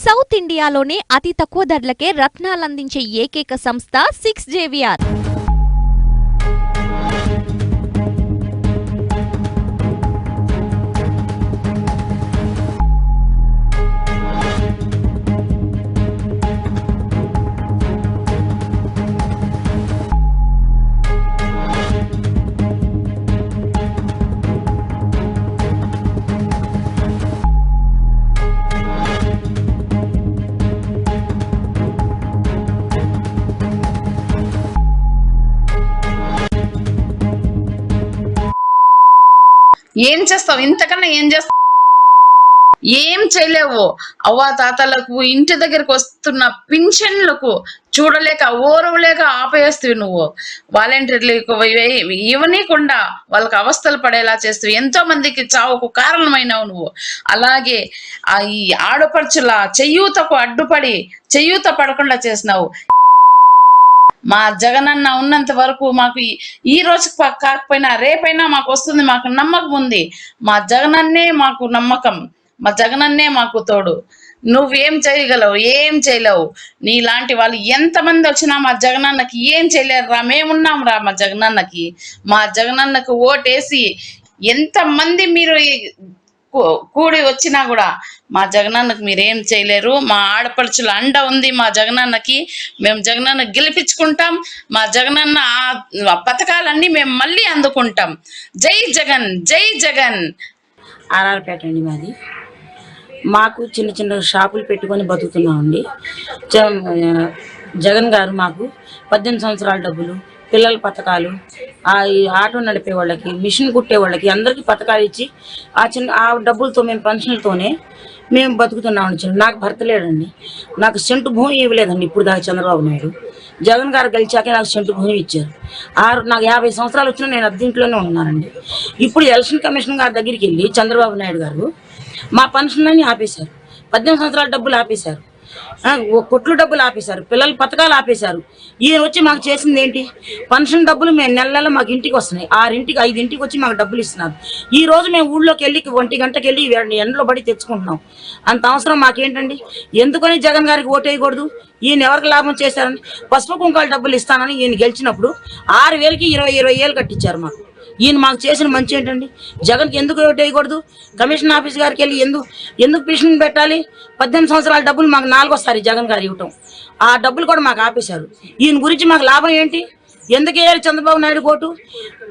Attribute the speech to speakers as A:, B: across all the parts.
A: South ఇండియాలోనే అతి తక్కువ ధరలకే రత్నాలందించే ఏకైక సంస్థ 6JVR.
B: ఏం చేస్తావు? ఇంతకన్నా ఏం చేస్తావు? ఏం చేయలేవు. అవ్వా తాతలకు ఇంటి దగ్గరకు వస్తున్న పింఛన్లకు చూడలేక ఓరవలేక ఆపేస్తావు. నువ్వు వాలంటీర్లకు ఇవ్వనీయకుండా వాళ్ళకి అవస్థలు పడేలా చేస్తావు. ఎంతో మందికి చావుకు కారణమైనవు నువ్వు. అలాగే ఈ ఆడపడుచుల చెయ్యూతకు అడ్డుపడి చెయ్యూత పడకుండా చేసినావు. మా జగనన్న ఉన్నంత వరకు మాకు ఈ రోజు కాకపోయినా రేపైనా మాకు వస్తుంది. మాకు నమ్మకం ఉంది. మా జగనన్నే మాకు నమ్మకం. మా జగనన్నే మాకు తోడు. నువ్వేం చేయగలవు? ఏం చేయలేవు. నీలాంటి వాళ్ళు ఎంతమంది వచ్చినా మా జగనన్నకి ఏం చేయలేరు రా. మేమున్నాం రా మా జగనన్నకి. మా జగనన్నకు ఓటేసి ఎంతమంది మీరు కూడి వచ్చినా కూడా మా జగనన్నకి మీరేం చేయలేరు. మా ఆడపడుచుల అండ ఉంది మా జగనన్నకి. మేము జగనన్న గెలిపించుకుంటాం. మా జగనన్న పథకాలన్నీ మేము మళ్ళీ అందుకుంటాం. జై జగన్, జై జగన్.
C: ఆర్ఆర్పేట అండి మాది. మాకు చిన్న చిన్న షాపులు పెట్టుకొని బతుకుతున్నామండి. జగన్ గారు మాకు 18 సంవత్సరాల డబ్బులు, పిల్లల పథకాలు, ఈ ఆటో నడిపే వాళ్ళకి, మిషన్ కుట్టే వాళ్ళకి అందరికీ పథకాలు ఇచ్చి ఆ డబ్బులతో మేము పెన్షన్లతోనే మేము బతుకుతున్నామండి. నాకు భర్త లేడండి. నాకు సెంటు భూమి ఇవ్వలేదండి ఇప్పుడు దాకా చంద్రబాబు నాయుడు. జగన్ గారు గెలిచాకే నాకు సెంటు భూమి ఇచ్చారు. నాకు 50 సంవత్సరాలు వచ్చినా నేను అద్దెంట్లోనే ఉన్నానండి. ఇప్పుడు ఎలక్షన్ కమిషన్ గారి దగ్గరికి వెళ్ళి చంద్రబాబు నాయుడు గారు మా పెన్షన్లని ఆపేశారు. 18 సంవత్సరాల డబ్బులు ఆపేశారు. కొట్లు డబ్బులు ఆపేశారు. పిల్లల పథకాలు ఆపేశారు. ఈయన వచ్చి మాకు చేసింది ఏంటి? పెన్షన్ డబ్బులు మేము నెల నెల మాకు ఇంటికి వస్తున్నాయి. 6ఇంటికి 5ఇంటికి వచ్చి మాకు డబ్బులు ఇస్తున్నారు. ఈ రోజు మేము ఊళ్ళోకి వెళ్ళి 1 గంటకి వెళ్ళి ఎండలో పడి తెచ్చుకుంటున్నాం. అంత అవసరం మాకేంటండి? ఎందుకని జగన్ గారికి ఓటేయకూడదు? ఈయన ఎవరికి లాభం చేశారని పసుపు కుంకాల డబ్బులు ఇస్తానని ఈయన గెలిచినప్పుడు 6,000కి 20 ఏళ్ళు కట్టించారు మాకు. ఈయన మాకు చేసిన మంచి ఏంటండి? జగన్కి ఎందుకు ఓటేయకూడదు? కమిషన్ ఆఫీస్ గారికి వెళ్ళి ఎందుకు పిటిషన్ పెట్టాలి? 18 సంవత్సరాల డబ్బులు మాకు 4వసారి జగన్ గారు ఇవ్వటం. ఆ డబ్బులు కూడా మాకు ఆపేశారు. ఈయన గురించి మాకు లాభం ఏంటి? ఎందుకు వేయాలి చంద్రబాబు నాయుడు ఓటు?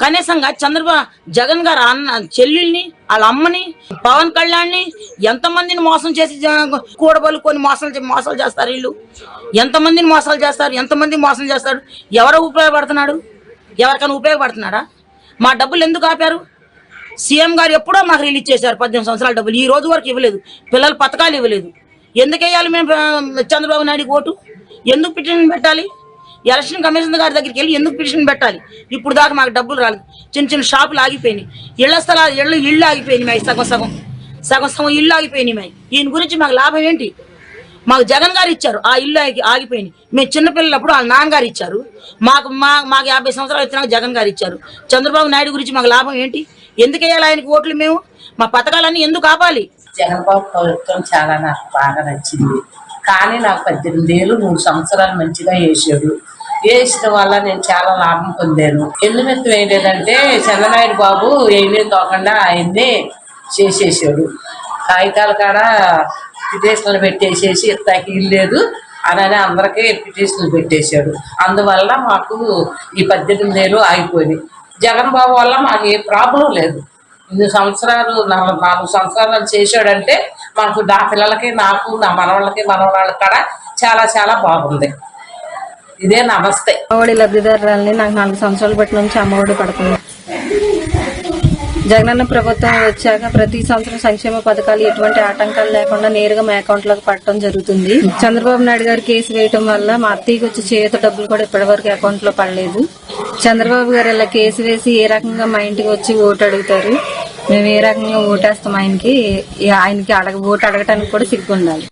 C: కనీసంగా జగన్ గారు చెల్లెల్ని, వాళ్ళ అమ్మని, పవన్ కళ్యాణ్ని ఎంతమందిని మోసం చేసి కూడబలు కొన్ని మోసాలు చేస్తారు. వీళ్ళు ఎంతమందిని మోసాలు చేస్తారు? ఎంతమంది మోసం చేస్తారు? ఎవరు ఉపయోగపడుతున్నాడు? ఎవరికైనా ఉపయోగపడుతున్నాడా? మా డబ్బులు ఎందుకు ఆపారు? సీఎం గారు ఎప్పుడో మాకు రిలీజ్ చేశారు 18 సంవత్సరాల డబ్బులు. ఈ రోజు వరకు ఇవ్వలేదు. పిల్లల పథకాలు ఇవ్వలేదు. ఎందుకు వేయాలి మేము చంద్రబాబు నాయుడు ఓటు? ఎందుకు పిటిషన్ పెట్టాలి? ఎలక్షన్ కమిషన్ గారి దగ్గరికి వెళ్ళి ఎందుకు పిటిషన్ పెట్టాలి? ఇప్పుడు దాకా మాకు డబ్బులు రాలేదు. చిన్న చిన్న షాపులు ఆగిపోయినాయి. ఇళ్ళు ఆగిపోయినాయి. సగం ఇళ్ళు ఆగిపోయినాయి. ఈయన గురించి మాకు లాభం ఏంటి? మాకు జగన్ గారు ఇచ్చారు. ఆ ఇల్లు ఆగిపోయింది. మేము చిన్నపిల్లలప్పుడు వాళ్ళ నాన్నగారు ఇచ్చారు. మాకు 50 సంవత్సరాలు వచ్చినాక జగన్ గారు ఇచ్చారు. చంద్రబాబు నాయుడు గురించి మాకు లాభం ఏంటి? ఎందుకు వేయాలి ఆయనకి ఓట్లు? మేము మా పథకాలన్నీ ఎందుకు ఆపాలి?
D: జగన్బాబు ప్రభుత్వం చాలా నాకు బాగా నచ్చింది. కానీ నాకు 18 ఏళ్ళు 3 సంవత్సరాలు మంచిగా వేసాడు. వేసిన వల్ల నేను చాలా లాభం పొందాను. ఎల్లుమెత్తు వేయలేదంటే చంద్రనాయుడు బాబు ఏమీ తోకుండా ఆయన్నే చేసేసాడు. కాగితాల కాడ పిటిషన్లు పెట్టేసేసి ఇస్తాకి ఇల్లేదు అని అందరికీ పిటిషన్లు పెట్టేశాడు. అందువల్ల మాకు ఈ 18 ఏళ్ళు ఆగిపోయింది. జగన్ బాబు వల్ల మాకు ఏ ప్రాబ్లం లేదు. 4 సంవత్సరాలు చేశాడంటే మాకు నా పిల్లలకి, నాకు, నా మనవాళ్ళకి, మనవాళ్ళకి కూడా చాలా చాలా బాగుంది. ఇదే నమస్తే.
E: అమ్మఒడి లబ్ధిదారులని నాకు 4 సంవత్సరాల బట్టి నుంచి అమ్మఒడి పడుతుంది. జగనన్న ప్రభుత్వం వచ్చాక ప్రతి సంవత్సరం సంక్షేమ పథకాలు ఎటువంటి ఆటంకాలు లేకుండా నేరుగా మా అకౌంట్ లోకి పడటం జరుగుతుంది. చంద్రబాబు నాయుడు గారు కేసు వేయటం వల్ల మా అత్తయ్యకి వచ్చి చేయూత డబ్బులు కూడా ఇప్పటివరకు అకౌంట్ లో పడలేదు. చంద్రబాబు గారు ఇలా కేసు వేసి ఏ రకంగా మా ఇంటికి వచ్చి ఓటు అడుగుతారు? మేము ఏ రకంగా ఓటేస్తాం? ఆయనకి ఓటు అడగటానికి కూడా సిగ్గుండాలి.